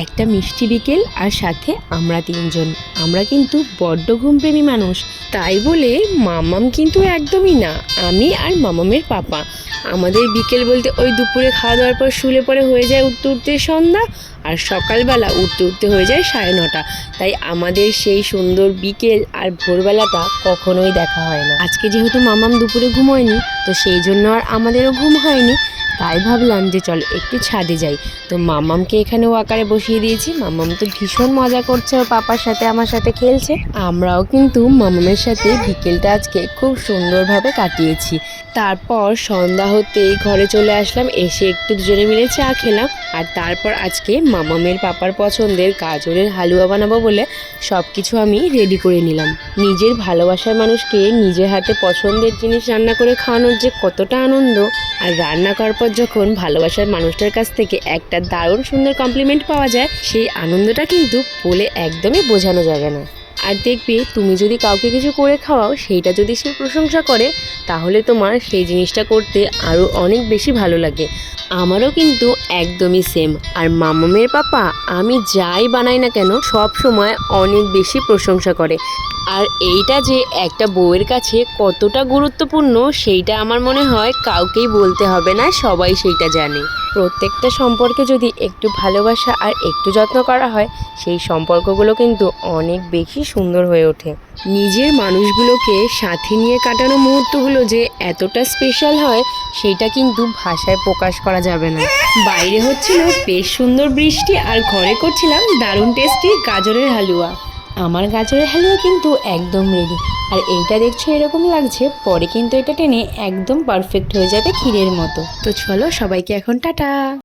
একটা মিষ্টি বিকেল আর সাথে আমরা তিনজন। আমরা কিন্তু বড্ড ঘুমপ্রেমী মানুষ, তাই বলে মামাম কিন্তু একদমই না। আমি আর মামামের পাপা, আমাদের বিকেল বলতে ওই দুপুরে খাওয়া দাওয়ার পর শুলে পরে হয়ে যায় উঠতে উঠতে সন্ধ্যা, আর সকালবেলা উঠতে উঠতে হয়ে যায় 9:30। তাই আমাদের সেই সুন্দর বিকেল আর ভোরবেলাটা কখনোই দেখা হয় না। আজকে যেহেতু মামাম দুপুরে ঘুমোয়নি, তো সেই জন্য আর আমাদেরও ঘুম হয়নি। তাই ভাবলাম যে চল একটু ছাদে যাই। তো মামামকে এখানে ওয়াকারে বসিয়ে দিয়েছি। মামাম তো ভীষণ মজা করছে ওর পাপার সাথে, আমার সাথে খেলছে। আমরাও কিন্তু মামামের সাথে বিকেলটা আজকে খুব সুন্দরভাবে কাটিয়েছি। তারপর সন্ধ্যা হতেই ঘরে চলে আসলাম, এসে একটু দুজনে মিলে চা খেলাম। আর তারপর আজকে মামামের পাপার পছন্দের গাজরের হালুয়া বানাবো বলে সব কিছু আমি রেডি করে নিলাম। নিজের ভালোবাসার মানুষকে নিজের হাতে পছন্দের জিনিস রান্না করে খাওয়ানোর যে কতটা আনন্দ, আর রান্না করার পর যখন ভালোবাসার মানুষটার কাছ থেকে একটা দারুণ সুন্দর কমপ্লিমেন্ট পাওয়া যায়, সেই আনন্দটা কিন্তু বলে একদমই বোঝানো যাবে না। আর দেখবে, তুমি যদি কাউকে কিছু করে খাওয়াও, সেইটা যদি সে প্রশংসা করে, তাহলে তোমার সেই জিনিসটা করতে আরও অনেক বেশি ভালো লাগে। আমারও কিন্তু একদমই সেম। আর মামামের পাপা আমি যাই বানাই না কেন সব সময় অনেক বেশি প্রশংসা করে। আর এইটা যে একটা বউয়ের কাছে কতটা গুরুত্বপূর্ণ, সেইটা আমার মনে হয় কাউকেই বলতে হবে না, সবাই সেইটা জানে। প্রত্যেকটা সম্পর্কে যদি একটু ভালোবাসা আর একটু যত্ন করা হয়, সেই সম্পর্কগুলো কিন্তু অনেক বেশি সুন্দর হয়ে ওঠে। নিজের মানুষগুলোকে সাথে নিয়ে কাটানো মুহূর্তগুলো যে এতটা স্পেশাল হয়, সেটা কিন্তু ভাষায় প্রকাশ করা যাবে না। বাইরে হচ্ছিল বেশ সুন্দর বৃষ্টি, আর ঘরে করছিলাম দারুণ টেস্টি গাজরের হালুয়া। আমার গাজরের হালুয়া কিন্তু একদম রেডি। আর এইটা দেখছো এরকম লাগছে, পরে কিন্তু এটা টেনে একদম পারফেক্ট হয়ে যাবে ক্ষীরের মতো। তো চলো সবাইকে এখন টাটা।